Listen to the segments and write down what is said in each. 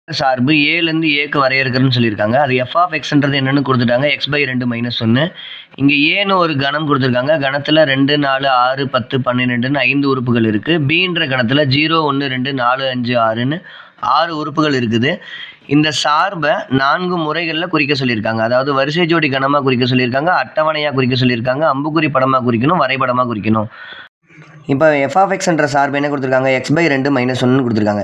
சார்பு ஏலேருந்து ஏக்கு வரையறுக்கிறதுன்னு சொல்லியிருக்காங்க. அது f(x)ன்றது என்னன்னு குடுத்துட்டாங்க. x/2 - 1. இங்க ஏன்னு ஒரு கணம் குடுத்துருக்காங்க. கணத்துல 2, 4, 6, 10, 12ன்னு 5 உறுப்புகள் இருக்கு. bன்ற கணத்துல 0, 1, 2, 4, 5, 6ன்னு 6 உறுப்புகள் இருக்குது. இந்த சார்ப 4 முறைகள்ல குறிக்க சொல்லியிருக்காங்க. அதாவது வரிசை ஜோடி கணமா குறிக்க சொல்லியிருக்காங்க, அட்டவணையா குறிக்க சொல்லியிருக்காங்க, அம்புக்குறி படமா குறிக்கணும், வரைபடமா குறிக்கணும். இப்போ f(x)ன்ற சார்பு என்ன கொடுத்துருக்காங்க? x/2 - 1ன்னு கொடுத்துருக்காங்க.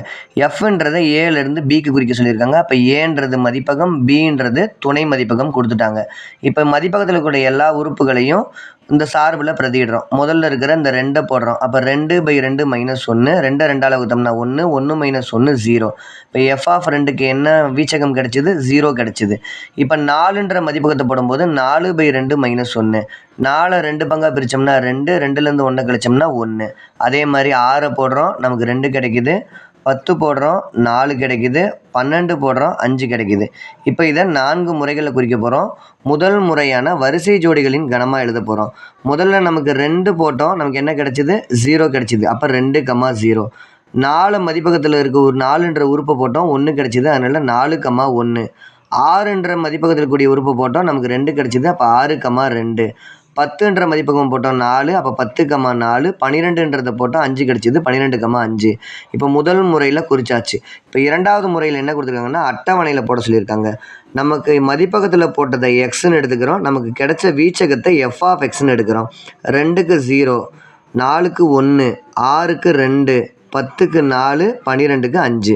fன்றதை ஏலேருந்து பிக்கு குறிக்க சொல்லியிருக்காங்க. அப்போ ஏன்றது மதிப்பகம், பின்றது துணை மதிப்பகம் கொடுத்துட்டாங்க. இப்போ மதிப்பகத்தில் இருக்கக்கூடிய எல்லா உறுப்புகளையும் இந்த சார்பில் பிரதியிடுறோம். முதல்ல இருக்கிற இந்த 2 போடுறோம். அப்போ 2/2 - 1, 2 2ஆல் வகுத்தோம்னா 1, 1 - 1 0. இப்போ f(2)க்கு என்ன வீச்சகம் கிடைச்சிது? 0 கிடைச்சிது. இப்போ 4ன்ற மதிப்பகத்தை போடும்போது 4/2 - 1, 4 2 பங்கா பிரித்தோம்னா 2, 2லேருந்து 1 கழிச்சோம்னா 1. அதே மாதிரி 6 போடுறோம், நமக்கு 2 கிடைக்குது. 10 போடுறோம், 4 கிடைக்குது. 12 போடுறோம், 5 கிடைக்குது. இப்போ இதை 4 முறைகளில் குறிக்க போகிறோம். முதல் முறையான வரிசை ஜோடிகளின் கணமாக எழுத போகிறோம். முதல்ல நமக்கு 2 போட்டோம், நமக்கு என்ன கிடைச்சிது? 0 கிடைச்சிது. அப்போ 2, 0. 4 மதிப்பகத்தில் இருக்க ஒரு 4ன்ற உறுப்பை போட்டோம், 1 கிடைச்சிது. அதனால் 4, 1. 6ன்ற மதிப்பகத்தில் கூடிய உறுப்பு போட்டோம், நமக்கு 2 கிடைச்சிது. அப்போ 6, 2. 10ன்ற மதிப்பகம் போட்டோம் 4, அப்போ 10, 4. 12ன்றதை போட்டோம், 5 கிடைச்சிது. 12, 5. இப்போ முதல் முறையில் குறிச்சாச்சு. இப்போ இரண்டாவது முறையில் என்ன கொடுத்துருக்காங்கன்னா அட்டவணையில் போட சொல்லியிருக்காங்க. நமக்கு மதிப்பகத்தில் போட்டதை எக்ஸ்ன்னு எடுத்துக்கிறோம், நமக்கு கிடைச்ச வீச்சகத்தை f(x)ன்னு எடுக்கிறோம். 2க்கு 0, 4க்கு 1, 6க்கு 2, 10க்கு 4, 12க்கு 5.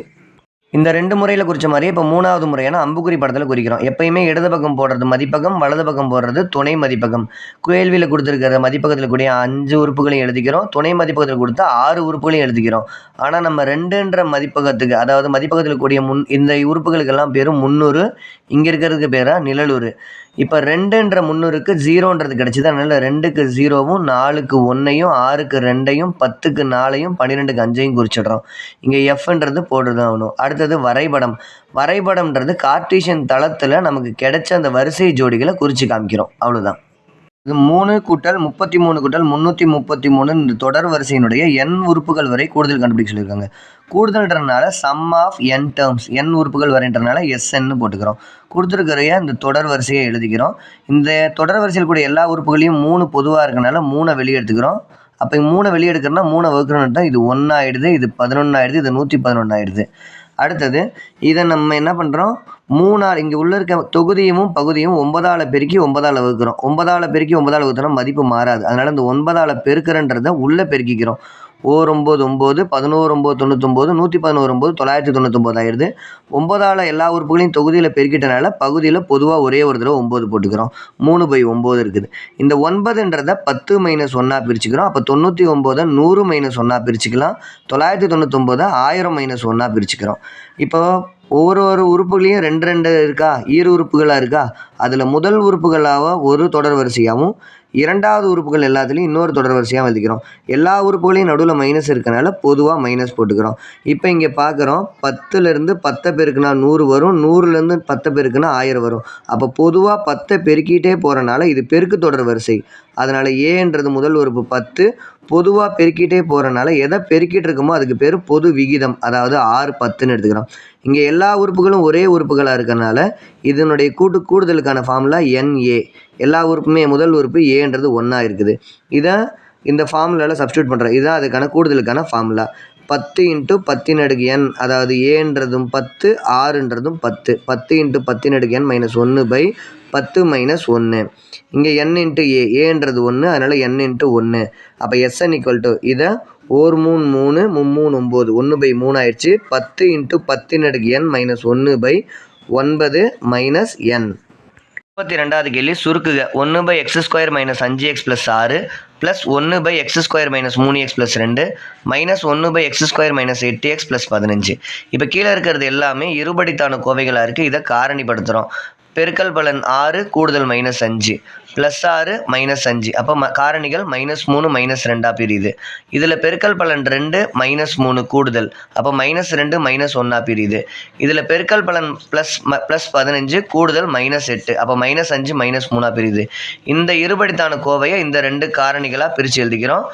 இந்த 2 முறையில் குறித்த மாதிரி இப்போ மூணாவது முறையான அம்புக்குறி படத்தில் குறிக்கிறோம். எப்பயுமே இடது பக்கம் போடுறது மதிப்பகம், வலது பக்கம் போடுறது துணை மதிப்பகம். கேள்வியில் கொடுத்துருக்கிற மதிப்பகத்தில் கூடிய 5 உறுப்புகளையும் எழுதிக்கிறோம், துணை மதிப்பகத்தில் கொடுத்த 6 உறுப்புகளையும் எழுதிக்கிறோம். ஆனால் நம்ம 2ன்ற மதிப்பகத்துக்கு, அதாவது மதிப்பகத்தில் கூடிய இந்த உறுப்புகளுக்கெல்லாம் பேர் முன்னூறு, இங்கே இருக்கிறதுக்கு பேராக நிழலுறு. இப்போ 2ன்ற முன்னூறுக்கு 0ன்றது கிடச்சிது. அதனால் 2க்கு 0வும், 4க்கு 1ஐயும், 6க்கு 2ஐயும், 10க்கு 4ஐயும், 12க்கு 5ஐயும் குறிச்சிடுறோம். இங்கே எஃப்ன்றது போட்டுதான் ஆகணும். அடுத்தது வரைபடம். வரைபடம்ன்றது கார்ட்டீசியன் தளத்தில் நமக்கு கிடைச்ச அந்த வரிசை ஜோடிகளை குறித்து காமிக்கிறோம். அவ்வளோதான். இது 3 கூட்டல் 33 கூட்டல் 333 இந்த தொடர் வரிசையினுடைய n உறுப்புகள் வரை கூடுதல் கண்டுபிடிக்க சொல்லியிருக்காங்க. கூடுதல்ன்றனால sum of n terms, n உறுப்புகள் வரைன்றனால SN போட்டுக்கிறோம். கொடுத்துருக்கிற இந்த தொடர் வரிசையை எழுதிக்கிறோம். இந்த தொடர் வரிசையில் கூட எல்லா உறுப்புகளையும் 3 பொதுவாக இருக்கனால 3 வெளியே எடுத்துக்கிறோம். அப்போ 3 வெளியே எடுக்கிறோன்னா 3 வகுக்கிறோம்னா இது 1 ஆகிடுது, இது 11 ஆகிடுது, இது 111 ஆகிடுது. அடுத்தது இதை நம்ம என்ன பண்ணுறோம்? 3ஆல் இங்கே உள்ள இருக்க தொகுதியும் பகுதியும் 9ஆல் பெருக்கி 9ஆல் வகுக்கிறோம். 9ஆல் பெருக்கி 9ஆல் வகுத்தோம்னா மதிப்பு மாறாது. அதனால் இந்த 9ஆல் பெருக்கிறன்றதை உள்ளே பெருக்கிக்கிறோம். 9 9 11 9 99, 111 999 ஆயிடுது. 9ஆல் எல்லா உறுப்புகளையும் தொகுதியில் பெருக்கிட்டனால பகுதியில் பொதுவாக ஒரே ஒரு தடவை 9 போட்டுக்கிறோம். 3/9 இருக்குது. இந்த 9ன்றதை 10 - 1ஆ பிரிச்சுக்கிறோம். அப்போ 99 100 - 1ஆ பிரிச்சுக்கலாம். 999 1000 - 1ஆ பிரிச்சுக்கிறோம். இப்போ ஒவ்வொரு உறுப்புகளையும் 2 2 இருக்கா, ஈரு உறுப்புகளாக இருக்கா, அதில் முதல் உறுப்புகளாக ஒரு தொடர் வரிசையாகவும், இரண்டாவது உறுப்புகள் எல்லாத்துலேயும் இன்னொரு தொடர் வரிசையாக எழுதிக்கிறோம். எல்லா உறுப்புகளையும் நடுவில் மைனஸ் இருக்கனால பொதுவாக மைனஸ் போட்டுக்கிறோம். இப்போ இங்கே பார்க்குறோம், 10லேருந்து 10 பெருக்குனா 100 வரும், 100லேருந்து 10 பெருக்குனா 1000 வரும். அப்போ பொதுவாக 10 பெருக்கிட்டே போகிறனால இது பெருக்கு தொடர் வரிசை. அதனால் ஏன்றது முதல் உறுப்பு 10, பொதுவாக பெருக்கிட்டே போகிறனால எதை பெருக்கிட்டு இருக்குமோ அதுக்கு பேர் பொது விகிதம், அதாவது 6 10ன்னு எடுத்துக்கிறோம். இங்கே எல்லா உறுப்புகளும் ஒரே உறுப்புகளாக இருக்கிறனால இதனுடைய கூடுதலுக்கான ஃபார்முலா NA. எல்லா உறுப்புமே முதல் உறுப்பு ஏன்றது 1ஆ இருக்குது. இதை இந்த ஃபார்முலாவில் சப்ஸ்டியூட் பண்ணுறோம். இதுதான் அதுக்கான கூடுதலுக்கான ஃபார்முலா. 10 × 10n, அதாவது ஏன்றதும் 10, ஆறுன்றதும் 10. 10 × 10n - 1/10 - 1. இங்கே n × ஏன்றது 1, அதனால் n × 1. அப்போ SN = இதை 1 3 3 3 9 1/3 ஆயிடுச்சு. 10 × 10n - 1/9 - n. 32வது கேள்வி சுருக்குக. 1/x² - 5x + 6 + 1/x² - 3x + 2 -1/x² - 8x + 15. இப்போ கீழே இருக்கிறது எல்லாமே இருபடித்தான கோவைகளாக இருக்குது. இதை காரணிப்படுத்துகிறோம். பெருக்கல் பலன் 6 கூடுதல் -5 +6 -5 அப்போ காரணிகள் -3 -2 பிரியுது. இதில் பெருக்கல் பலன் 2 -3 கூடுதல் அப்போ -2 -1 பிரியுது. இதில் பெருக்கல் பலன் +15 கூடுதல் -8 அப்போ -5 -3 பிரியுது. இந்த இருபடித்தான கோவையை இந்த 2 காரணிகளாக பிரித்து எழுதிக்கிறோம்.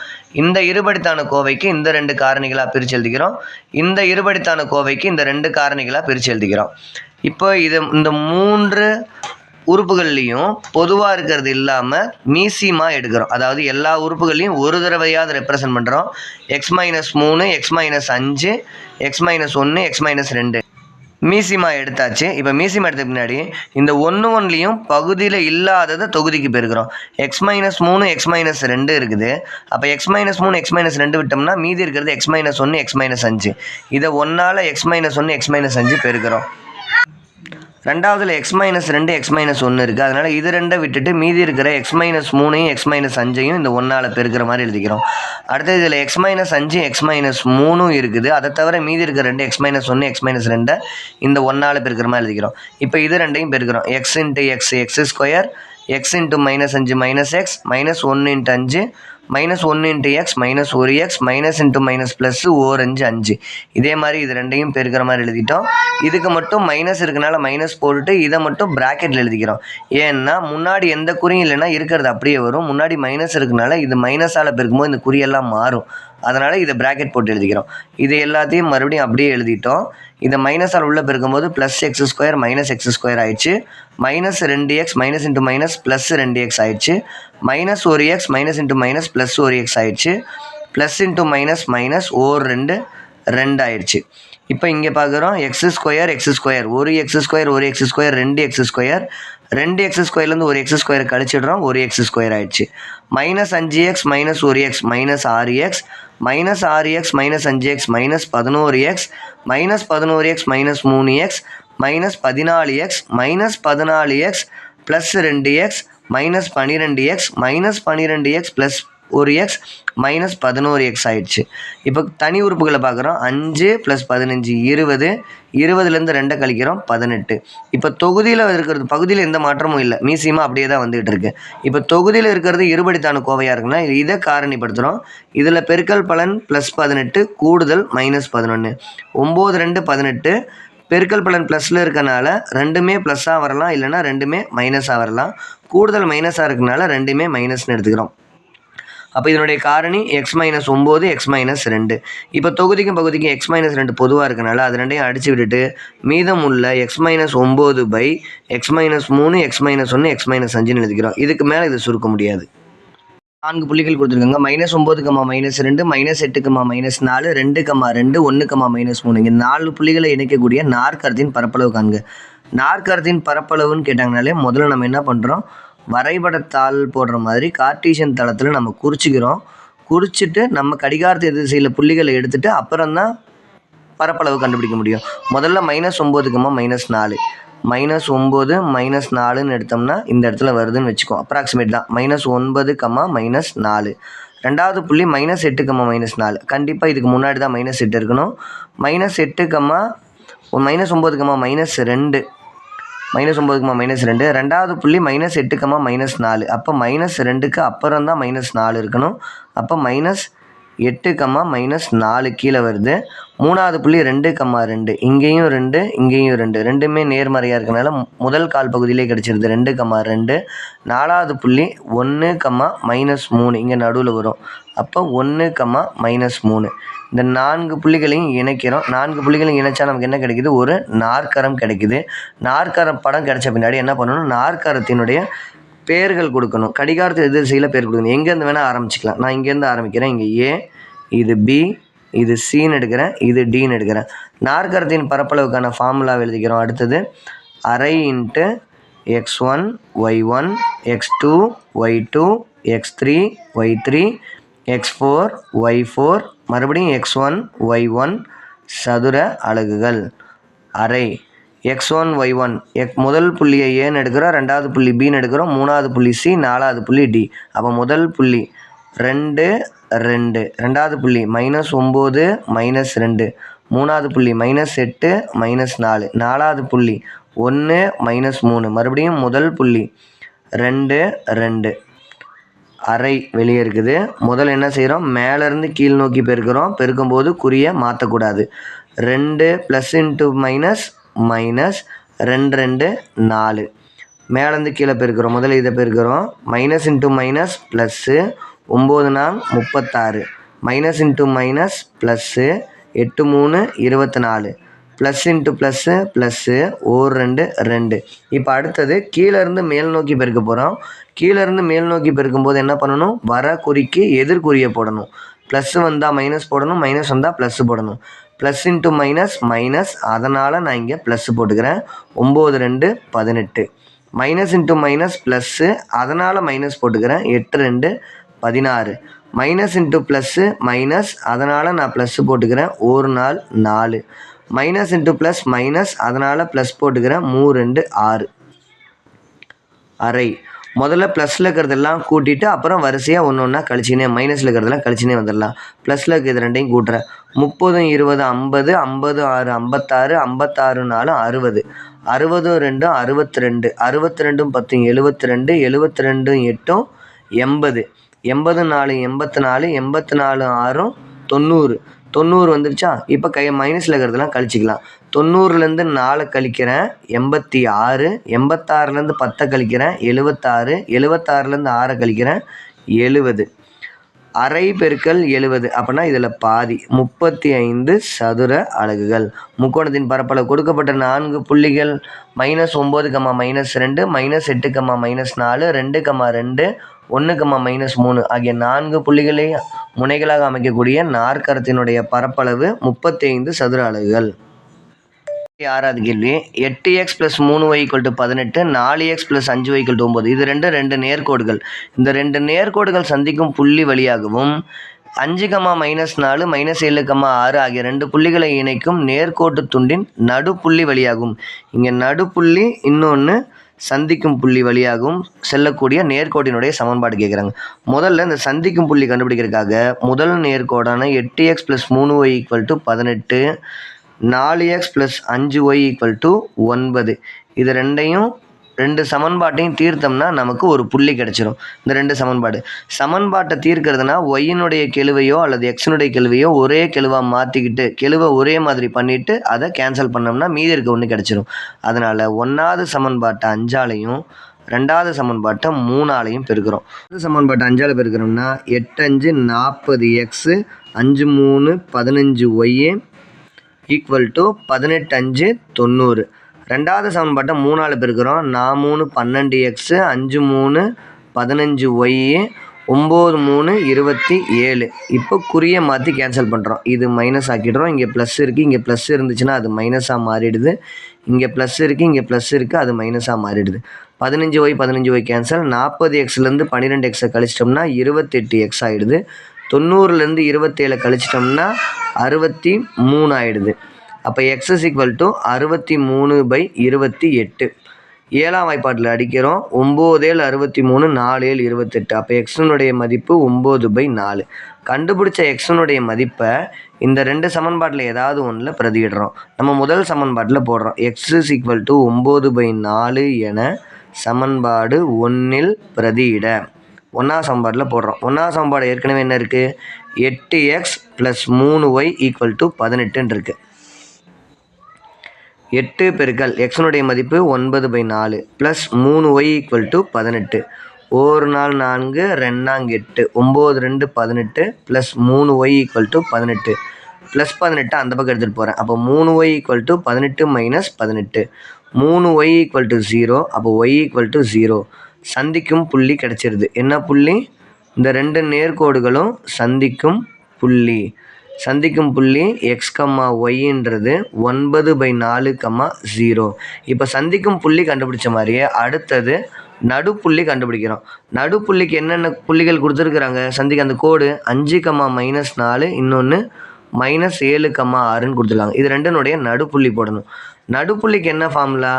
இந்த இருபடித்தான கோவைக்கு இந்த 2 காரணிகளாக பிரித்து எழுதிக்கிறோம். இந்த இருபடித்தான கோவைக்கு இந்த 2 காரணிகளாக பிரித்து எழுதிக்கிறோம். இப்போ இந்த 3 உறுப்புகள்லையும் பொதுவாக இருக்கிறது இல்லாமல் மீசிமா எடுக்கிறோம். அதாவது எல்லா உறுப்புகளையும் ஒரு தடவையாவது ரெப்ரசன்ட் பண்ணுறோம். x-3 x-5 x-1 x-2 மீசிமா எடுத்தாச்சு. இப்போ மீசிமா எடுத்த பின்னாடி இந்த 1 பகுதியில் இல்லாததை தொகுதிக்கு பெருக்கிறோம். x-3 x-2 இருக்குது. அப்போ x-3 x-2 விட்டோம்னா மீதி இருக்கிறது x-1 x-5. இதை 1ஆல் x-1 x-5 பெருக்கிறோம். ரெண்டாவதுல x-2 x-1 இருக்குது. அதனால் இது 2 விட்டுட்டு மீதி இருக்கிற x-3 x-5 இந்த 1ஆல் பெருக்கிற மாதிரி எழுதிக்கிறோம். அடுத்தது இதில் x-5 x-3 இருக்குது. அதை தவிர மீதி இருக்கிற 2 x-1 x-2 இந்த 1ஆல் பெருக்கிற மாதிரி எழுதிக்கிறோம். இப்போ இது 2ஐயும் பெருக்கிறோம். x × x x², x × -5 -x, -1 × 5 -1 × x -1x -+, 5. இதே மாதிரி இது 2ஐயும் பெருக்கிற மாதிரி எழுதிட்டோம். இதுக்கு மட்டும் மைனஸ் இருக்கனால மைனஸ் போட்டுட்டு இதை மட்டும் ப்ராக்கெட்டில் எழுதிக்கிறோம். ஏன்னா முன்னாடி எந்த குறியும் இல்லைன்னா இருக்கிறது அப்படியே வரும். முன்னாடி மைனஸ் இருக்கனால இது மைனஸால் பெருக்கும்போது இந்த குறியெல்லாம் மாறும். அதனால் இதை ப்ராக்கெட் போட்டு எழுதிக்கிறோம். இது எல்லாத்தையும் மறுபடியும் அப்படியே எழுதிட்டோம். இதை மைனஸால் உள்ளே பெருக்கும்போது +x² -x² ஆயிடுச்சு. -2x -× -+2x ஆயிடுச்சு. -1x -× +1x ஆயிடுச்சு. +× -2 ஆயிடுச்சு. இப்போ இங்கே பார்க்குறோம் x² x², ஒரு x² ஒரு x², 2x², 2x²லேருந்து ஒரு x² கழிச்சிடுறோம், ஒரு x² ஆயிடுச்சு. -5x -1x -6x, -6x -5x -11x, -11x -3x, -14x, -14x +2x, -12x, -12x +1x, -11x ஆயிடுச்சு. இப்போ தனி உறுப்புகளை பார்க்குறோம். 5 + 15 20, 20லேருந்து 2 கழிக்கிறோம் 18. இப்போ தொகுதியில் இருக்கிறது பகுதியில் எந்த மாற்றமும் இல்லை. மீசியமா அப்படியே தான் வந்துகிட்டு இருக்கு. இப்போ தொகுதியில் இருக்கிறது இருபடித்தான கோவையாக இருக்குன்னா இதை காரணிப்படுத்துகிறோம். இதில் பெருக்கல் பலன் +18 கூடுதல் -11 9 2 18. பெருக்கல் பலன் ப்ளஸில் இருக்கனால ரெண்டுமே ப்ளஸ்ஸாக வரலாம், இல்லைனா ரெண்டுமே மைனஸாக வரலாம். கூடுதல் மைனஸாக இருக்கனால ரெண்டுமே மைனஸ்னு எடுத்துக்கிறோம். அப்போ இதனுடைய காரணி x-9 x-2. இப்போ தொகுதிக்கும் பகுதிக்கும் x-2 பொதுவாக இருக்கனால அது ரெண்டையும் அடித்து விட்டுட்டு மீதம் உள்ள x-9 x-3 x-1 x-5 எழுதிக்கிறோம். இதுக்கு மேலே இது சுருக்க முடியாது. 4 புள்ளிகள் கொடுத்துருக்காங்க. -9, -2, -8, -4, 2, 2, 1, -3. இங்கே 4 புள்ளிகளை இணைக்கக்கூடிய நாற்கரத்தின் பரப்பளவு காண்க. நாற்கரத்தின் பரப்பளவுன்னு கேட்டாங்கனாலே முதல்ல நம்ம என்ன பண்ணுறோம், வரைபடத்தாள் போடுற மாதிரி கார்ட்டீசியன் தளத்தில் நம்ம குறிச்சிக்கிறோம். குறிச்சிட்டு நம்ம கடிகாரத்து எதிர் திசையில் புள்ளிகளை எடுத்துகிட்டு அப்புறம் தான் பரப்பளவு கண்டுபிடிக்க முடியும். முதல்ல -9, -4, -9 -4ன்னு எடுத்தோம்னா இந்த இடத்துல வருதுன்னு வச்சுக்கோ. அப்ராக்சிமேட் தான். -9, -4. ரெண்டாவது புள்ளி -8, -4. கண்டிப்பாக இதுக்கு முன்னாடி தான் -8 இருக்கணும். -8, -9, -2. ரெண்டாவது புள்ளி -8, -4. அப்போ -2க்கு அப்புறம் தான் -4 இருக்கணும். அப்போ -8, -4 கீழே வருது. மூணாவது புள்ளி 2, 2. இங்கேயும் 2, இங்கேயும் 2. ரெண்டுமே நேர்மறையாக இருக்கனால முதல் கால் பகுதியிலே கிடச்சிருது 2, 2. நாலாவது புள்ளி 1, -3 இங்கே நடுவில் வரும். அப்போ 1, -3. இந்த 4 புள்ளிகளையும் இணைக்கிறோம். 4 புள்ளிகளையும் இணைச்சா நமக்கு என்ன கிடைக்குது, ஒரு நாற்கரம் கிடைக்குது. நாற்கரம் படம் கிடைச்ச பின்னாடி என்ன பண்ணணும், நாற்கரத்தினுடைய பேர்கள் கொடுக்கணும். கடிகாரத்து எதிர் திசையில் பேர் கொடுக்கணும். எங்கேருந்து வேணால் ஆரம்பிச்சிக்கலாம். நான் இங்கேருந்து ஆரம்பிக்கிறேன். இங்கே A, இது B, இது Cன்னு எடுக்கிறேன், இது Dன்னு எடுக்கிறேன். நாற்கரத்தின் பரப்பளவுக்கான ஃபார்முலா எழுதிக்கிறோம். அடுத்தது அரை × x1 y1 x2 y2 x3 y3 x4 y4 மறுபடியும் x1 y1 சதுர அலகுகள். அரை x1 y1 முதல் புள்ளியை ஏன்னு எடுக்கிறோம், ரெண்டாவது புள்ளி பின்னு எடுக்கிறோம், மூணாவது புள்ளி சி, நாலாவது புள்ளி டி. அப்போ முதல் புள்ளி 2, 2. ரெண்டாவது புள்ளி -9 -2. மூணாவது புள்ளி -8 -4. நாலாவது புள்ளி 1 - 3 மறுபடியும் முதல் புள்ளி 2 2 அரை வெளியே இருக்குது. முதல்ல என்ன செய்கிறோம், மேலேருந்து கீழ் நோக்கி பெருக்கிறோம். பெருக்கும்போது குறியை மாற்றக்கூடாது. 2 ப்ளஸ் இன்ட்டு மைனஸ் மைனஸ் 2 2 4 மேலேருந்து கீழே பெருக்கிறோம். முதல்ல இதை பெருக்கிறோம். Minus into minus plus 9 4 36 minus into minus plus 8 3 24 plus into plus plus 1 2 2. இப்போ அடுத்தது கீழேருந்து மேல் நோக்கி பெருக்க போகிறோம். கீழேருந்து மேல் நோக்கி பெருக்கும்போது என்ன பண்ணணும், வர குறிக்கு எதிர்குறியை போடணும். ப்ளஸ் வந்தால் மைனஸ் போடணும், மைனஸ் வந்தால் ப்ளஸ் போடணும். ப்ளஸ் இன்ட்டு மைனஸ் மைனஸ், அதனால் நான் இங்கே ப்ளஸ் போட்டுக்கிறேன். 9 2 18 மைனஸ் இன்ட்டு மைனஸ் ப்ளஸ்ஸு, அதனால் மைனஸ் போட்டுக்கிறேன். 8 2 16 மைனஸ் இன்ட்டு ப்ளஸ்ஸு மைனஸ், அதனால் நான் ப்ளஸ்ஸு போட்டுக்கிறேன். 1 4 4 மைனஸ் இன்ட்டு ப்ளஸ் மைனஸ், அதனால் ப்ளஸ் போட்டுக்கிறேன். 3 2 6 அரை. முதல்ல ப்ளஸில் இருக்கிறதெல்லாம் கூட்டிட்டு அப்புறம் வரிசையாக ஒன்று ஒன்றா கழிச்சினே, மைனஸில் இருக்கிறதெல்லாம் கழிச்சினே வந்துடலாம். ப்ளஸில் இருக்கிறது ரெண்டையும் கூட்டுறேன். 30 20 50 50 6 56 56 4 60 60 2 62 62 10 72 72 8 80 80 4 84 84 6 90 90 வந்துருச்சா. இப்போ மைனஸில் இருக்கிறதெல்லாம் கழிச்சிக்கலாம். 90லேருந்து 4 கழிக்கிறேன் 86 86லேருந்து 10 கழிக்கிறேன் 76 76லேருந்து 6 கழிக்கிறேன் 70 அரை பெருக்கல் 70 அப்படின்னா இதில் பாதி 35 சதுர அலகுகள். முக்கோணத்தின் பரப்பளவு கொடுக்கப்பட்ட 4 புள்ளிகள் -9, -2, -8, -4, 2, 2, 1, -3 ஆகிய 4 புள்ளிகளை முனைகளாக அமைக்கக்கூடிய நாற்கரத்தினுடைய பரப்பளவு 35 சதுர அலகுகள். 6வது கேள்வி, 8x + 3y = 18, 4x + 5y = 9. இது ரெண்டு நேர்கோடுகள். இந்த ரெண்டு நேர்கோடுகள் சந்திக்கும் புள்ளி வழியாகவும் 5, -4, -7, 6 ஆகிய 2 புள்ளிகளை இணைக்கும் நேர்கோட்டு துண்டின் நடுப்புள்ளி வழியாகவும், இங்கே நடுப்புள்ளி இன்னொன்று சந்திக்கும் புள்ளி வழியாகவும் செல்லக்கூடிய நேர்கோட்டினுடைய சமன்பாடு கேட்குறாங்க. முதல்ல இந்த சந்திக்கும் புள்ளி கண்டுபிடிக்கிறதுக்காக முதல் நேர்கோடான 8x + 3y = 18, 4x + 5y = 9. இது ரெண்டு சமன்பாட்டையும் தீர்த்தோம்னா நமக்கு ஒரு புள்ளி கிடச்சிரும். இந்த ரெண்டு சமன்பாட்டை தீர்க்கிறதுனா ஒய்யினுடைய கெழுவையோ அல்லது எக்ஸினுடைய கெழுவையோ ஒரே கெழுவாக மாற்றிக்கிட்டு கெழுவை ஒரே மாதிரி பண்ணிவிட்டு அதை கேன்சல் பண்ணோம்னா மீதி இருக்க ஒன்று கிடச்சிரும். அதனால் 1வது சமன்பாட்டை 5ஆலையும் 2வது சமன்பாட்டை 3ஆலையும் பெருக்கிறோம். சமன்பாட்டை 5ஆல் பெருக்கிறோம்னா 8 5 40x 5 3 15y = 18 5 90. 2வது சமன்பாட்டை 3ஆல் பெருக்கிறோம். 4 3 12x 5 3 15y 9 3 27. இப்போ குறியை மாற்றி கேன்சல் பண்ணுறோம். இது மைனஸ் ஆக்கிடுறோம். இங்கே ப்ளஸ் இருக்குது, இங்கே ப்ளஸ் இருந்துச்சுன்னா அது மைனஸாக மாறிடுது. இங்கே ப்ளஸ் இருக்குது, இங்கே ப்ளஸ் இருக்குது, அது மைனஸாக மாறிடுது. 15y cancel. 40xலேருந்து 12xை கழிச்சிட்டோம்னா 28x ஆகிடுது. 90லேருந்து 27 கழிச்சிட்டோம்னா 63 ஆகிடுது. அப்போ x = 63/28. 7ஆம் வாய்ப்பாட்டில் அடிக்கிறோம். 9 7 63 4 7 28. அப்போ எக்ஸனுடைய மதிப்பு 9/4. கண்டுபிடிச்ச எக்ஸனுடைய மதிப்பை இந்த ரெண்டு சமன்பாட்டில் ஏதாவது ஒன்றில் பிரதியிடுறோம். நம்ம முதல் சமன்பாட்டில் போடுறோம். x = 9/4 என சமன்பாடு 1இல் பிரதியிட 1ஆம் சமன்பாட்டில் போடுறோம். 1ஆம் சமன்பாடு ஏற்கனவே என்ன இருக்குது, 8x + 3y = 18 இருக்குது. 8 பெருக்கல் எக்ஸனுடைய மதிப்பு 9/4 plus 3y = 18. 1 4 4 2 8 9 2 18 plus 3y = 18 plus 18 அந்த பக்கம் எடுத்துகிட்டு போகிறேன். அப்போ 3y = 18 - 18 3y = 0. அப்போ y = 0. சந்திக்கும் புள்ளி கிடச்சிருது. என்ன புள்ளி, இந்த ரெண்டு நேர்கோடுகளும் சந்திக்கும் புள்ளி. x, yன்றது 9/4, 0. இப்போ சந்திக்கும் புள்ளி கண்டுபிடிச்ச மாதிரியே அடுத்தது நடுப்புள்ளி கண்டுபிடிக்கிறோம். நடுப்புள்ளிக்கு என்னென்ன புள்ளிகள் கொடுத்துருக்குறாங்க, சந்திக்க அந்த கோடு 5, -4, இன்னொன்று -7, 6ன்னு கொடுத்துருக்காங்க. இது ரெண்டினுடைய நடுப்புள்ளி போடணும். நடுப்புள்ளிக்கு என்ன ஃபார்முலா,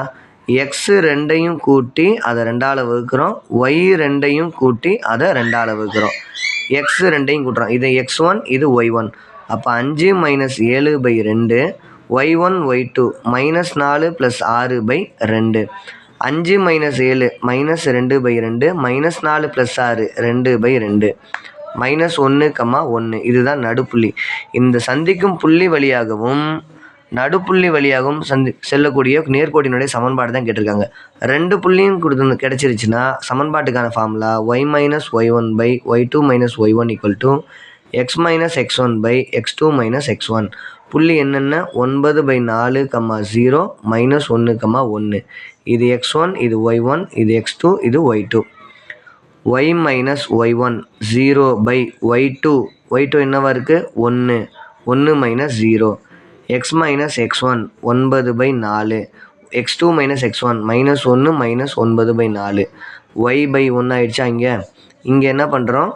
x 2ஐயும் கூட்டி அதை 2ஆல் வகுக்கிறோம், y 2ஐயும் கூட்டி அதை 2ஆல் வகுக்கிறோம், x 2ஐயும் கூட்டுறோம். இது x1, இது y1. அப்போ 5 - 7/2 y1 y2 -4 + 6/2. 5 - 7 -2/2 -4 + 6 2/2 -1, இதுதான் நடுப்புள்ளி. இந்த சந்திக்கும் புள்ளி வழியாகவும் நடுப்புள்ளி வழியாகவும் செல்லக்கூடிய நேர்கோட்டினுடைய சமன்பாடு தான் கேட்டிருக்காங்க. 2 புள்ளியும் கிடைச்சிருச்சுன்னா சமன்பாட்டுக்கான formula y - y1 / y2 - y1 = x - x1 / x2 - x1. புள்ளி என்னென்ன 9/4, 0 -1, 1. இது x1, இது y1, இது x2, இது y2. y - y1 0/y2. y2 என்னவா இருக்குது 1, 1 - 0. x - x1 9/4. x2 - x1 -1 -9/4. y/1 ஆயிடுச்சா. இங்கே என்ன பண்ணுறோம்,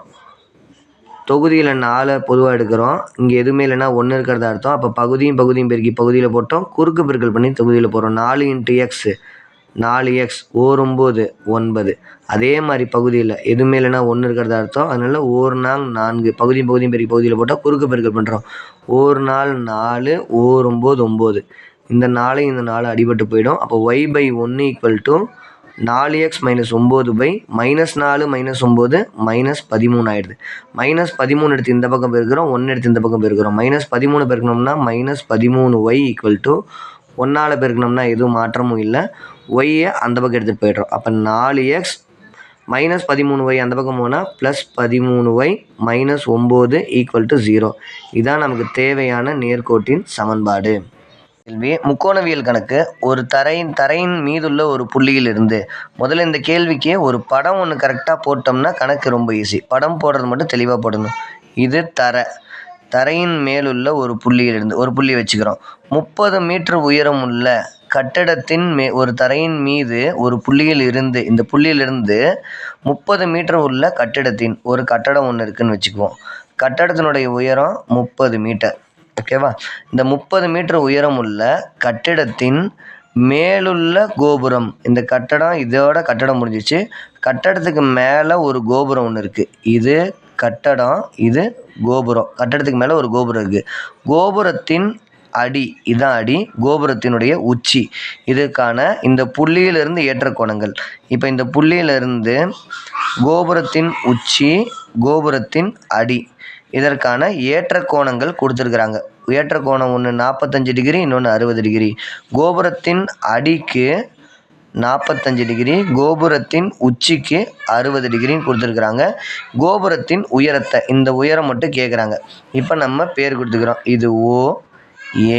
தொகுதியில் 4 பொதுவாக எடுக்கிறோம். இங்கே எதுவுமே இல்லைன்னா 1 இருக்கிறதா அர்த்தம். அப்போ பகுதியும் பெருக்கி பகுதியில் போட்டோம், குறுக்கு பெருக்கல் பண்ணி தொகுதியில் போடுறோம். 4 × x 4x, 9 9. அதே மாதிரி பகுதியில் எதுவுமே இல்லைன்னா 1 இருக்கிறதா அர்த்தம். அதனால் 1 4 4, பகுதியும் பெருக்கி பகுதியில் போட்டால் குறுக்கு பெருக்கல் பண்ணுறோம். 1 4 4, 9 9. இந்த 4 இந்த 4 அடிபட்டு போயிடும். அப்போ y/1 = 4x - 9 -4 - 9 -13 ஆயிடுது. -13 எடுத்து இந்த பக்கம் பெருக்கிறோம், 1 எடுத்து இந்த பக்கம் பெருக்கிறோம். -13 பெருக்கணும்னா -13y = 1ஆல் பெருக்கணும்னா எதுவும் மாற்றமும் இல்லை. ஒய்யை அந்த பக்கம் எடுத்துகிட்டு போய்ட்றோம். அப்போ 4x -13y அந்த பக்கம் போனால் +13y -9 = 0. இதுதான் நமக்கு தேவையான நேர்கோட்டின் சமன்பாடு. கேள்வி முக்கோணவியல் கணக்கு. ஒரு தரையின் மீதுள்ள ஒரு புள்ளியிலிருந்து, முதல்ல இந்த கேள்விக்கு ஒரு படம் ஒன்று கரெக்டாக போட்டோம்னா கணக்கு ரொம்ப ஈஸி. படம் போடுறது மட்டும் தெளிவாக போடணும். இது தரையின் மேலுள்ள ஒரு புள்ளியிலிருந்து ஒரு புள்ளி வச்சுக்கிறோம். 30 மீட்டர் உயரம் உள்ள கட்டடத்தின் ஒரு தரையின் மீது ஒரு புள்ளியில் இருந்து, இந்த புள்ளியிலிருந்து 30 மீட்டர் உள்ள கட்டிடத்தின் ஒரு கட்டடம் ஒன்று இருக்குன்னு வச்சுக்குவோம். கட்டடத்தினுடைய உயரம் 30 மீட்டர். ஓகேவா. இந்த 30 மீட்டர் உயரம் உள்ள கட்டிடத்தின் மேலுள்ள கோபுரம், இந்த கட்டடம் இதோட கட்டடம் முடிஞ்சிச்சு. கட்டடத்துக்கு மேலே ஒரு கோபுரம் ஒன்று இருக்குது. இது கட்டடம், இது கோபுரம். கட்டடத்துக்கு மேலே ஒரு கோபுரம் இருக்குது. கோபுரத்தின் அடி, இதான் அடி, கோபுரத்தினுடைய உச்சி. இதுக்கான இந்த புள்ளியிலிருந்து ஏற்ற கோணங்கள். இப்போ இந்த புள்ளியிலிருந்து கோபுரத்தின் உச்சி, கோபுரத்தின் அடி, இதற்கான ஏற்ற கோணங்கள் கொடுத்துருக்குறாங்க. ஏற்ற கோணம் ஒன்று 45 டிகிரி, இன்னொன்று 60 டிகிரி. கோபுரத்தின் அடிக்கு 45 டிகிரி, கோபுரத்தின் உச்சிக்கு 60 டிகிரின்னு கொடுத்துருக்குறாங்க. கோபுரத்தின் உயரத்தை, இந்த உயரம் மட்டும் கேட்குறாங்க. இப்போ நம்ம பேர் கொடுத்துக்கிறோம். இது O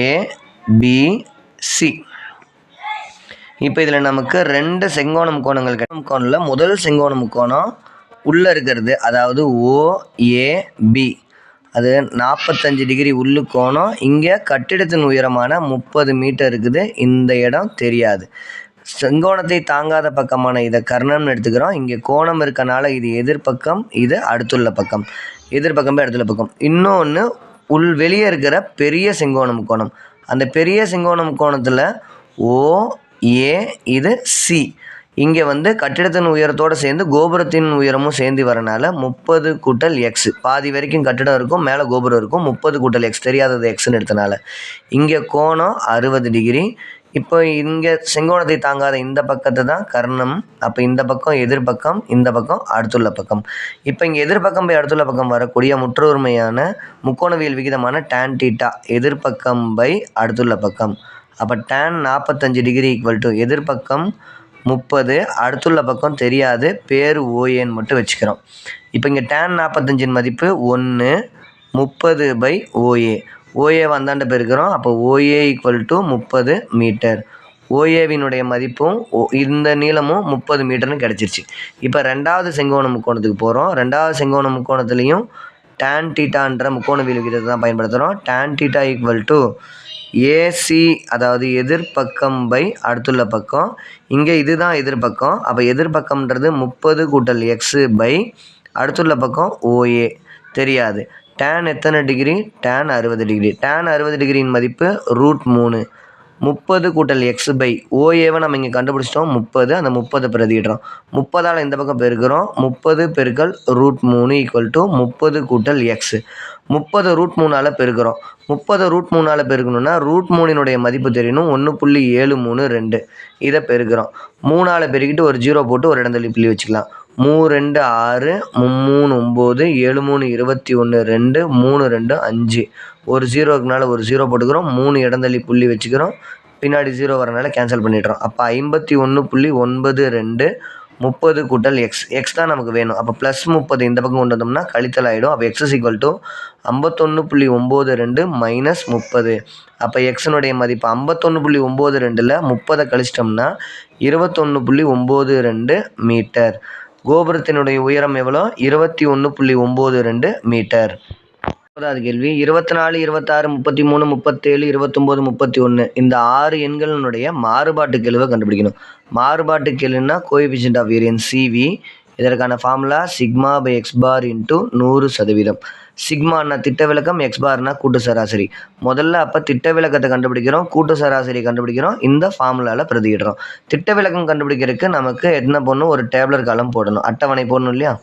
A B C. இப்போ இதில் நமக்கு 2 செங்கோண முக்கோணங்கள் கோணத்தில் முதல் செங்கோண முக்கோணம் உள்ளே இருக்கிறது, அதாவது OAB, அது 45 டிகிரி உள்ளு கோணம். இங்கே கட்டிடத்தின் உயரமான 30 மீட்டர் இருக்குது. இந்த இடம் தெரியாது. செங்கோணத்தை தாங்காத பக்கமான இதை கர்ணம்னு எடுத்துக்கிறோம். இங்கே கோணம் இருக்கனால இது எதிர்பக்கம், இது அடுத்துள்ள பக்கம். எதிர்பக்கம் அடுத்துள்ள பக்கம். இன்னொன்று வெளியே இருக்கிற பெரிய செங்கோண முக்கோணம். அந்த பெரிய செங்கோண முக்கோணத்தில் OA, இது C. இங்கே கட்டிடத்தின் உயரத்தோடு சேர்ந்து கோபுரத்தின் உயரமும் சேர்ந்து வரனால 30 + x, பாதி வரைக்கும் கட்டிடம் இருக்கும், மேலே கோபுரம் இருக்கும். 30 + x, தெரியாதது எக்ஸ்ன்னு எடுத்தனால இங்கே கோணம் 60 டிகிரி. இப்போ இங்கே செங்கோணத்தை தாங்காத இந்த பக்கத்தை தான் கர்ணம். அப்போ இந்த பக்கம் எதிர்பக்கம், இந்த பக்கம் அடுத்துள்ள பக்கம். இப்போ இங்கே எதிர்பக்கம் போய் அடுத்துள்ள பக்கம் வரக்கூடிய முற்றொருமையான முக்கோணவியல் விகிதமான tan θ, எதிர்பக்கம் பை அடுத்துள்ள பக்கம். அப்போ tan 45 டிகிரி = எதிர்பக்கம் 30, அடுத்துள்ள பக்கம் தெரியாது, பேர் OAன்னு மட்டும் வச்சுக்கிறோம். இப்போ இங்கே tan 45 மதிப்பு 1, 30/OA. OA வந்தாண்ட பெருக்கிறோம். அப்போ OA = 30 மீட்டர். OAவினுடைய மதிப்பும் இந்த நீளமும் 30 மீட்டர்னு கிடச்சிருச்சு. இப்போ ரெண்டாவது செங்கோண முக்கோணத்துக்கு போகிறோம். ரெண்டாவது செங்கோண முக்கோணத்துலேயும் tan θன்ற முக்கோணவியல் விகிதத்தை தான் பயன்படுத்துகிறோம். tan θ = AC, அதாவது எதிர்பக்கம் பை அடுத்துள்ள பக்கம். இங்கே இதுதான் எதிர்பக்கம். அப்போ எதிர்பக்கம்ன்றது 30 + x பை அடுத்துள்ள பக்கம் OA தெரியாது. tan எத்தனை டிகிரி? tan 60 degree. tan 60 டிகிரியின் மதிப்பு √3. 30 கூட்டல் எக்ஸ் பை ஓஏவை நம்ம இங்கே கண்டுபிடிச்சிட்டோம் 30. அந்த 30 பிரதியிடுறோம். 30ஆல் இந்த பக்கம் பெருக்கிறோம். 30 பெருக்கல் √3 ஈக்குவல் டு 30 கூட்டல் எக்ஸ். 30 √3ஆல் பெருக்கிறோம். 30 √3ஆல் பெருக்கணும்னா √3னுடைய மதிப்பு தெரியணும். 1.732. இதை பெருக்கிறோம். 3ஆல் பெருக்கிட்டு ஒரு 0 போட்டு ஒரு இடந்தள்ளி புள்ளி வச்சுக்கலாம். 3 2 6 3 9 7 3 21 2 3 2 5. ஒரு 0 இருக்குனால ஒரு 0 போட்டுக்கிறோம். 3 இடந்தள்ளி புள்ளி வச்சுக்கிறோம். பின்னாடி 0 வரனால கேன்சல் பண்ணிடுறோம். அப்போ 51.92 30 கூட்டல் எக்ஸ். எக்ஸ் தான் நமக்கு வேணும். அப்போ ப்ளஸ் 30 இந்த பக்கம் கொண்டு வந்தோம்னா கழித்தல் ஆகிடும். அப்போ எக்ஸ் ஈக்குவல் டு 51.92 மைனஸ் 30. அப்போ எக்ஸினுடைய மதிப்பு 51.92ல் 30 கழிச்சிட்டோம்னா 21.92 மீட்டர். கோபுரத்தினுடைய உயரம் எவ்வளோ? 21.92 மீட்டர். முதலாவது கேள்வி 24, 26, 33, 37, 29, 31 இந்த 6 எண்களினுடைய மாறுபாட்டு கெழுவை கண்டுபிடிக்கணும். மாறுபாட்டு கெழுன்னா கோஎஃபிஷியன்ட் ஆஃப் வேரியன்ஸ் சிவி. இதற்கான formula sigma by X bar into 100%. சிக்மானா திட்ட விலக்கம், எக்ஸ் பார்னா கூட்டு சராசரி. முதல்ல அப்போ திட்ட விலக்கத்தை கண்டுபிடிக்கிறோம், கூட்டு சராசரி கண்டுபிடிக்கிறோம், இந்த ஃபார்முலாவில் பிரதியிடுறோம். திட்ட விலக்கம் கண்டுபிடிக்கிறதுக்கு நமக்கு என்ன பண்ணணும்? ஒரு டேப்லர் காலம் போடணும், அட்டவணை போடணும் இல்லையா?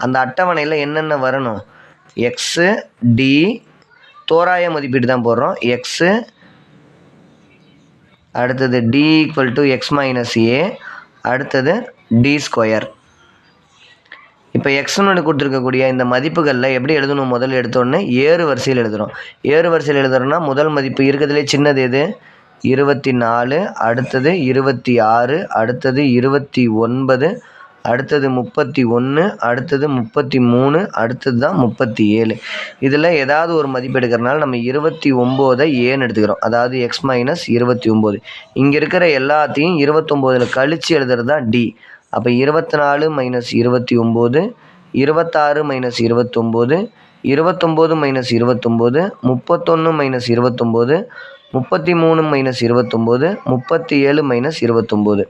அந்த அட்டவணையில் என்னென்ன வரணும்? எக்ஸு டி தோராய மதிப்பீடு தான் போடுறோம். எக்ஸு அடுத்தது D equal to X minus A, அடுத்தது டி ஸ்கொயர். இப்போ எக்ஸ்னு கொடுத்துருக்கக்கூடிய இந்த மதிப்புகளில் எப்படி எழுதணும்? முதல்ல எடுத்தோடனே ஏறு வரிசையில் எழுதுகிறோம். ஏறு வரிசையில் எழுதுறோம்னா முதல் மதிப்பு இருக்கிறதுலே சின்னது எது? 24, அடுத்தது 26, அடுத்தது 29, அடுத்தது 31, அடுத்தது 33, அடுத்தது தான் 37. இதில் ஏதாவது ஒரு மதிப்பு எடுக்கிறனால நம்ம 29 ஏன்னு எடுத்துக்கிறோம். அதாவது எக்ஸ் மைனஸ் 29. இங்கே இருக்கிற எல்லாத்தையும் 29ல் கழித்து எழுதுறது தான் டி. அப்போ 24 minus 29, 26 minus 29, 29 minus 29, 31 minus 29, 33 minus 29, 37 minus 29.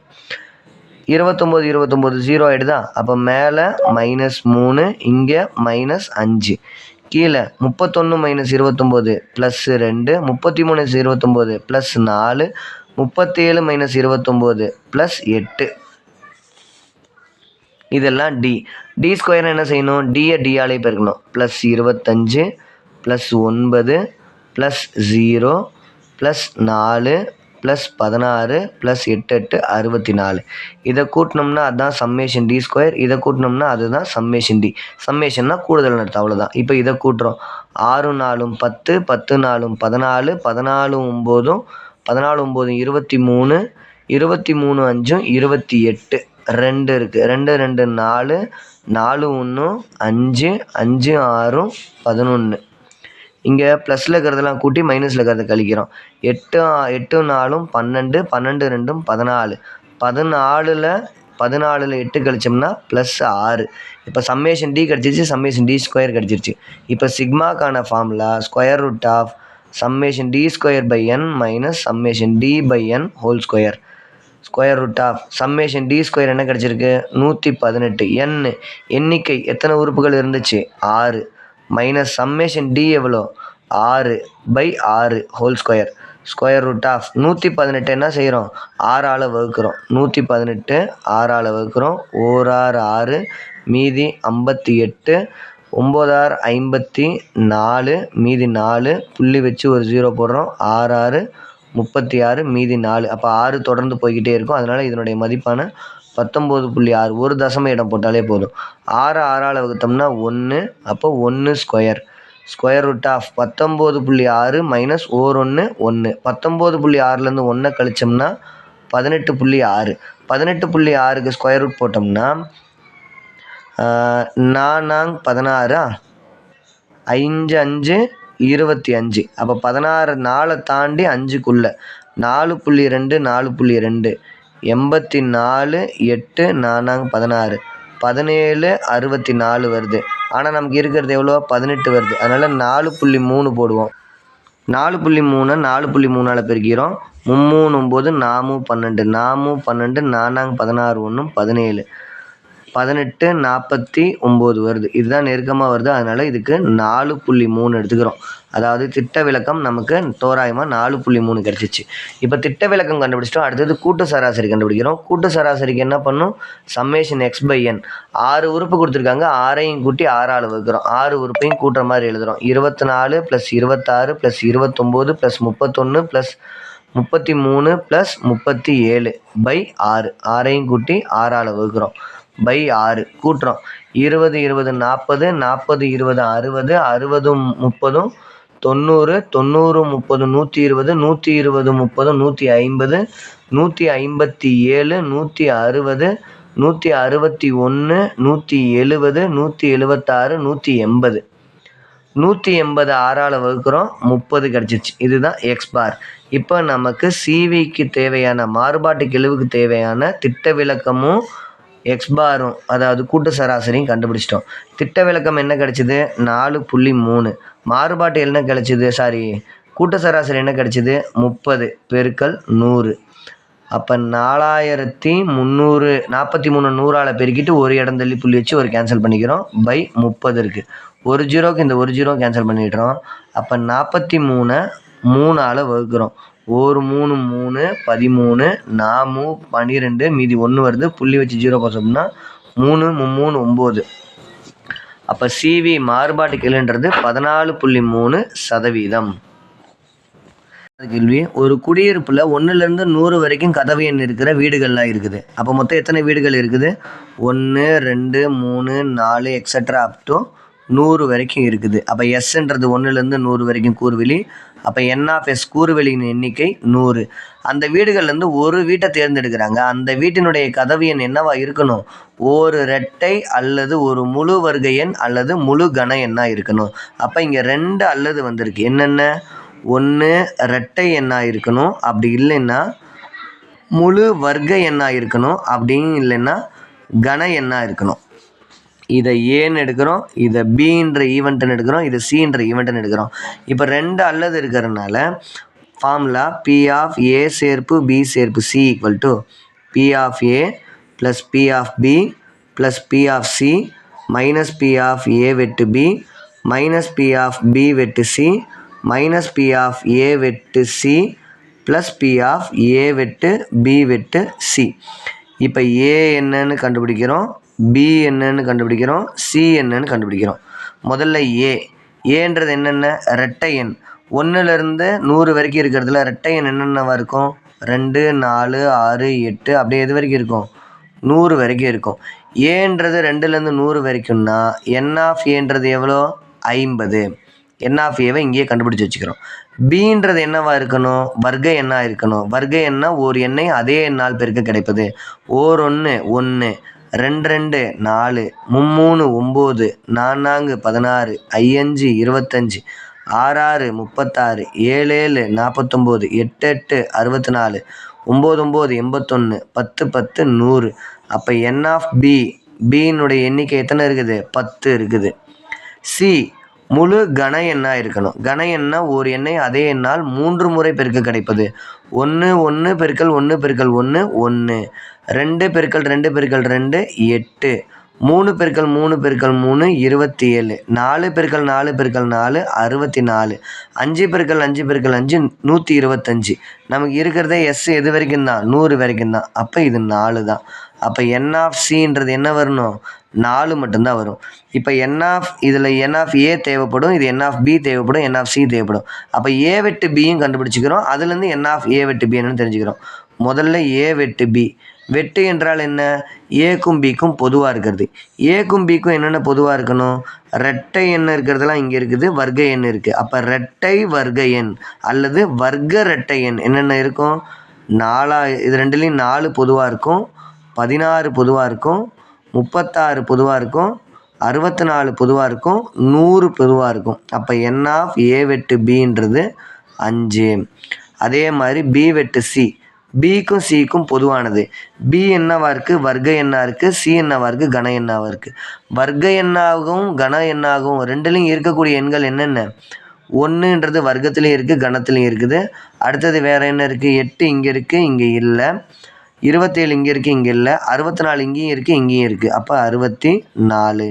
29 29 0 ஆகிடுதா? அப்போ மேலே -3, இங்கே -5. கீழே 31 minus 29 plus 2, 33 minus 29 plus 4, 37 minus 29 plus 8. இதெல்லாம் டி. டி ஸ்கொயர் என்ன செய்யணும்? டியை டியாலே பெருக்கணும். Plus 25 plus 9 plus 0 plus 4 plus 16 plus 8 8 64. இதை கூட்டினோம்னா அதுதான் சம்மேஷன் டி ஸ்கொயர். இதை கூட்டினோம்னா அதுதான் சம்மேஷன் டி. சம்மேஷன்னா கூடுதல் நடத்த, அவ்வளோதான். இப்போ இதை கூட்டுறோம். 6 4 10, 10 4 14, 14 9, 14 9 23, 23 5 28. 2 இருக்குது. 2 2 4, 4 1 5, 5 6 11. இங்கே ப்ளஸில் இருக்கிறதெல்லாம் கூட்டி மைனஸில் இருக்கிறத கழிக்கிறோம். 8 8 4 12, 12 2 14. 14ல் 8 கழிச்சோம்னா ப்ளஸ் 6. இப்போ சம்மேஷன் டி கிடச்சிருச்சு, சம்மேஷன் டி ஸ்கொயர் கிடச்சிருச்சு. இப்போ சிக்மாக்கான formula square root of summation D square by N minus summation D by N whole square. Square root of summation D square என்ன கிடச்சிருக்கு? 118. எண்ணிக்கை எத்தனை உறுப்புகள் இருந்துச்சு? 6 மைனஸ் சம்மேஷன் டி எவ்வளோ? 6/6 whole square. Square root of 118 என்ன செய்கிறோம்? 6ஆல் வகுக்கிறோம். 118 6ஆல் வகுக்கிறோம். 1 6 6, மீதி 58, 9 6 54, மீதி 4, புள்ளி வச்சு ஒரு 0 போடுறோம். 6 6 36, மீதி 4. அப்போ 6 தொடர்ந்து போய்கிட்டே இருக்கும். அதனால் இதனுடைய மதிப்பான 19.6. ஒரு தசம இடம் போட்டாலே போதும். 6 6ஆல் வகுத்தோம்னா 1. அப்போ 1 square. Square root of 19.6 minus 1 1. 19.6லேருந்து 1 கழிச்சோம்னா 18.6. 18.6க்கு ஸ்கொயர் ரூட் போட்டோம்னா 4 16, 5 5 25. அப்போ 16 4 தாண்டி 5க்குள்ளே 4.2 4.2 84 8 4 16 17 64 வருது. ஆனால் நமக்கு இருக்கிறது எவ்வளோ? 18 வருது. அதனால் 4.3 போடுவோம். 4.3 4.3ஆல் பெருக்கிறோம். 3 9 4 12 4 12 4 16 1 17. 18 49 வருது. இதுதான் நெருக்கமாக வருது. அதனால் இதுக்கு 4.3 எடுத்துக்கிறோம். அதாவது திட்ட விலக்கம் நமக்கு தோராயமாக 4.3 கிடச்சிச்சு. இப்போ திட்ட விலக்கம் கண்டுபிடிச்சிட்டோம். அடுத்தது கூட்டு சராசரி கண்டுபிடிக்கிறோம். கூட்டு சராசரிக்கு என்ன பண்ணும்? சம்மேஷன் x/n 6 உறுப்பு கொடுத்துருக்காங்க. 6ஐயும் கூட்டி 6ஆல் வகுக்கிறோம். 6 உறுப்பையும் கூட்டுற மாதிரி எழுதுகிறோம். 24 + 26 + 29 + 31 + 33 + 37 /6. 6ஐயும் கூட்டி 6ஆல் வகுக்கிறோம். /6 கூட்டுறோம். 20 20 40 40 20 60 60 30 90 90 30 120 120 30 150 157 160 161 170 176 180 180 6ஆல் வகுக்கிறோம். 30 கிடச்சிச்சு. இதுதான் எக்ஸ் பார். இப்போ நமக்கு சிவிக்கு தேவையான மாறுபாட்டு கெழுவுக்கு தேவையான திட்ட விலக்கமும் எக்ஸ் பாரும் அதாவது கூட்டு சராசரியும் கண்டுபிடிச்சிட்டோம். திட்ட விலக்கம் என்ன கிடச்சிது? 4.3. மாறுபாட்டு என்ன கிடச்சிது? கூட்டு சராசரி என்ன கிடச்சிது? 30 × 100. அப்போ 4300 43 100ஆல் பெருக்கிட்டு ஒரு இடம் தள்ளி புள்ளி வச்சு ஒரு கேன்சல் பண்ணிக்கிறோம். /30 இருக்குது. ஒரு ஜீரோக்கு இந்த ஒரு ஜீரோ கேன்சல் பண்ணிடுறோம். அப்போ 43 3ஆல் வகுக்கிறோம். 1 3 3 13 4 12 மீதி 1 வருது. புள்ளி வச்சு ஜீரோ போட்டோம்னா 3 3 9. அப்போ சிவி மாறுபாட்டு கெழுன்றது 14.3%. கேள்வி, ஒரு குடியிருப்பில் 1லேருந்து 100 வரைக்கும் கதவு எண் இருக்கிற வீடுகள்லாம் இருக்குது. அப்போ மொத்தம் எத்தனை வீடுகள் இருக்குது? 1 2 3 4 எக்ஸட்ரா அப் டு 100 வரைக்கும் இருக்குது. அப்போ எஸ்ன்றது 1லேருந்து 100 வரைக்கும் கூறுவெளி. அப்போ n(s) கூறுவெளியின் எண்ணிக்கை 100. அந்த வீடுகள்லேருந்து ஒரு வீட்டை தேர்ந்தெடுக்கிறாங்க. அந்த வீட்டினுடைய கதவு எண் என்னவா இருக்கணும்? ஒரு இரட்டை அல்லது ஒரு முழு வர்க்க எண் அல்லது முழு கன எண்ணாக இருக்கணும். அப்போ இங்கே 2 அல்லது வந்திருக்கு. என்னென்ன? 1 இரட்டை எண்ணாக இருக்கணும். அப்படி இல்லைன்னா முழு வர்க்க எண்ணாக இருக்கணும். அப்படின்னு இல்லைன்னா கன எண்ணாக இருக்கணும். இதை ஏன்னு எடுக்கிறோம், இதை பின்ற ஈவெண்ட்டுன்னு எடுக்கிறோம், இது சின்ற ஈவெண்ட்டுன்னு எடுக்கிறோம். இப்போ 2 அல்லது இருக்கிறதுனால ஃபார்முலா P(a) சேர்ப்பு B சேர்ப்பு C = P(a) + P(b) + P(c) - P(a) வெட்டு B - P(b) வெட்டு C - P(a) வெட்டு C + P(a) வெட்டு B வெட்டு C. இப்போ A என்னன்னு கண்டுபிடிக்கிறோம், B என்னன்னு கண்டுபிடிக்கிறோம், C என்னன்னு கண்டுபிடிக்கிறோம். முதல்ல ஏன்றது என்னென்ன? இரட்டை எண். 1லேருந்து 100 வரைக்கும் இருக்கிறதுல இரட்டை எண் என்னென்னவா இருக்கும்? 2 4 6 8 அப்படியே எது வரைக்கும் இருக்கும்? 100 வரைக்கும் இருக்கும். ஏன்றது 2லேருந்து 100 வரைக்கும்னா n(a)ன்றது எவ்வளோ? 50. n(a)வை இங்கேயே கண்டுபிடிச்சி வச்சுக்கிறோம். பின்றது என்னவா இருக்கணும்? வர்க்க எண்ணாக இருக்கணும். வர்க்க எண்ணா ஒரு எண்ணை அதே எண்ணால் பெருக்க கிடைப்பது. 1 1 2 2 4 3 9 4 16 5 25 6 36 7 49 8 64 9 81 10 10 100. அப்போ n(b)னுடைய எண்ணிக்கை எத்தனை இருக்குது? 10 இருக்குது. சி முழு கன எண்ணாக இருக்கணும். கன எண்ணா ஒரு எண்ணை அதே எண்ணால் 3 முறை பெருக்க கிடைப்பது. 1 1 × 1 × 1 1 2 × 2 × 2 8 3 × 3 × 3 27 4 × 4 × 4 64 5 × 5 × 5 125. நமக்கு இருக்கிறதே எஸ் எது வரைக்கும் தான்? 100 வரைக்கும் தான். அப்போ இது 4 தான். அப்போ n(c)ன்றது என்ன வரணும்? 4 மட்டும்தான் வரும். இப்போ இதில் n(a) தேவைப்படும், இது n(b) தேவைப்படும், n(c) தேவைப்படும். அப்போ a வெட்டு bயும் கண்டுபிடிச்சிக்கிறோம். அதுலேருந்து n(a) வெட்டு b என்னன்னு தெரிஞ்சுக்கிறோம். முதல்ல a வெட்டு b. வெட்டு என்றால் என்ன? ஏக்கும் பிக்கும் பொதுவாக இருக்கிறது. ஏக்கும் பிக்கும் என்னென்ன பொதுவாக இருக்கணும்? இரட்டை எண் இருக்கிறதுலாம் இங்கே இருக்குது, வர்க்க எண் இருக்குது. அப்போ இரட்டை வர்க்க எண் அல்லது வர்க்க இரட்டை எண் என்னென்ன இருக்கும்? 4. இது ரெண்டுலேயும் 4 பொதுவாக இருக்கும், 16 பொதுவாக இருக்கும், 36 பொதுவாக இருக்கும், 64 பொதுவாக இருக்கும், 100 பொதுவாக இருக்கும். அப்போ n(a) வெட்டு bன்றது 5. அதே மாதிரி b வெட்டு c. பிக்கும் சிக்கும் பொதுவானது. பி என்னவா இருக்குது? வர்க்க எண்ணாக இருக்குது. சி என்னவா இருக்குது? கன எண்ணாக இருக்குது. வர்க்க எண்ணாகவும் கன எண்ணாகவும் ரெண்டுலேயும் இருக்கக்கூடிய எண்கள் என்னென்ன? 1ன்றது வர்க்கத்துலேயும் இருக்குது, கணத்துலேயும் இருக்குது. அடுத்தது வேறு என்ன இருக்குது? 8 இங்கே இருக்குது, இங்கே இல்லை. 27 இங்கே இருக்குது, இங்கே இல்லை. 64 இங்கேயும் இருக்குது, இங்கேயும் இருக்குது. அப்போ 64.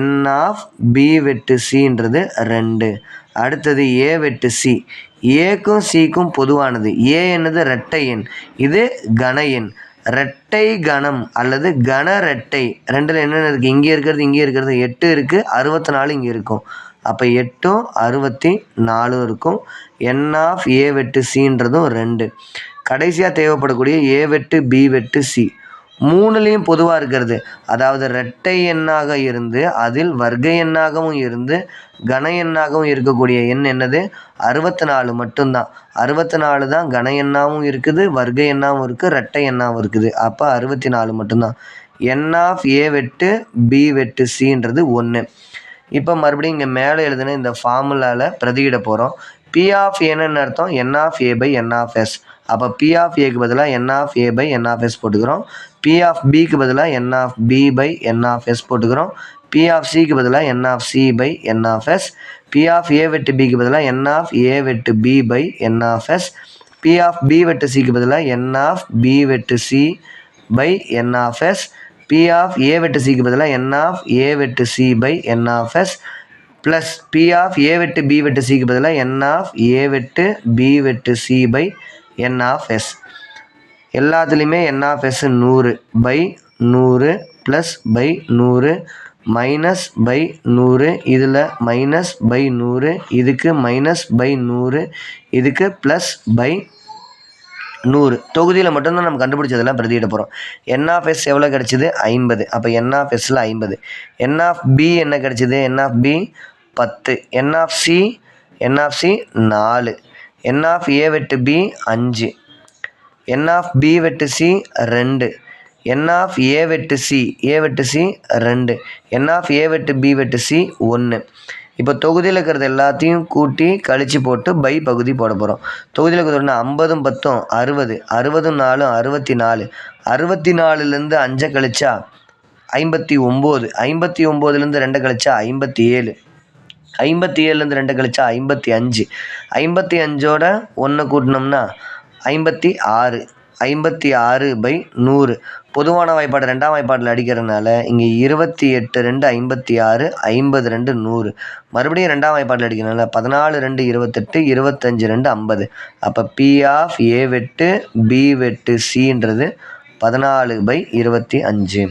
n ஆஃப் பி வெட்டு சின்றது 2. அடுத்தது ஏ வெட்டு சி. ஏக்கும் சிக்கும் பொதுவானது. ஏ என்னது இரட்டை எண், இது கன எண். இரட்டை கணம் அல்லது கன இரட்டை ரெண்டில் என்னென்ன இருக்குது? இங்கே இருக்கிறது, இங்கே இருக்கிறது 8 இருக்குது, 64 இங்கே இருக்கும். அப்போ 8ம் 64 இருக்கும். n ஆஃப் ஏ வெட்டு சின்றதும் 2. கடைசியாக தேவைப்படக்கூடிய ஏ வெட்டு பி வெட்டு சி. மூணுலேயும் பொதுவாக இருக்கிறது, அதாவது இரட்டை எண்ணாக இருந்து அதில் வர்க்க எண்ணாகவும் இருந்து கன எண்ணாகவும் இருக்கக்கூடிய எண் என்னது? 64 மட்டும்தான். 64 தான் கன எண்ணாகவும் இருக்குது, வர்க்க எண்ணாகவும் இருக்குது, இரட்டை எண்ணாகவும் இருக்குது. அப்போ 64 மட்டும்தான். n ஆஃப் ஏ வெட்டு பி வெட்டு சின்றது 1. இப்போ மறுபடியும் இங்கே மேலே எழுதுன இந்த ஃபார்முலாவில் பிரதியிட போகிறோம். பி ஆஃப் ஏன்னு அர்த்தம் n of A by n of S. அப்போ பி ஆஃப் ஏக்கு பதிலாக n of A by n of S போட்டுக்கிறோம். பி ஆஃப் பிக்கு பதிலாக n of B by n of S போட்டுக்கிறோம். பி ஆஃப் சிக்கு பதிலாக n of C by n of S. P of A வெட்டு பிக்கு பதிலாக n ஆஃப் ஏ வெட்டு B by n of S. P of B வெட்டு சிக்கு பதிலாக n ஆஃப் பி வெட்டு C by n of S. P of A வெட்டு சிக்கு பதிலாக n ஆஃப் ஏ வெட்டு C by n of S plus P of A வெட்டு B வெட்டு சிக்கு பதிலாக n ஆஃப் ஏ வெட்டு பி வெட்டு C by n of S. எல்லாத்துலேயுமே n of S 100 by 100 plus by 100 minus by 100. இதில் மைனஸ் பை 100, இதுக்கு மைனஸ் பை 100, இதுக்கு ப்ளஸ் பை 100. தொகுதியில் மட்டும்தான் நம்ம கண்டுபிடிச்சதெல்லாம் பிரதியிட போகிறோம். n ஆஃப் எஸ் எவ்வளோ கிடச்சிது? 50. அப்போ n ஆஃப் எஸ்ஸில் 50. n ஆஃப் பி என்ன கிடச்சிது? n of B 10. n of C 4. n of A வெட்டு பி 5. n ஆஃப் பி வெட்டு சி 2. n ஆஃப் ஏ வெட்டு சி 2. n ஆஃப் ஏ வெட்டு பி வெட்டு சி 1. இப்போ தொகுதியில் இருக்கிறது எல்லாத்தையும் கூட்டி கழித்து போட்டு பை பகுதி போட போகிறோம். தொகுதியில் இருக்கிறது 50 10 60. 60 4 64. 64லேருந்து 5 கழிச்சா 59. 59லேருந்து 2 கழிச்சா 57. 57லேருந்து 2 கழிச்சா 55. 55ஓட 1 கூட்டினோம்னா 56. 56 பை 100. பொதுவான வாய்ப்பாடு ரெண்டாம் வாய்ப்பாட்டில் அடிக்கிறதுனால இங்கே 28 2 56, 50 2 100. மறுபடியும் ரெண்டாம் வாய்ப்பாட்டில் அடிக்கிறதுனால 14 2 28, 25 2 50. அப்போ பி ஆஃப் ஏ வெட்டு பி வெட்டு சின்றது 14 பை 25.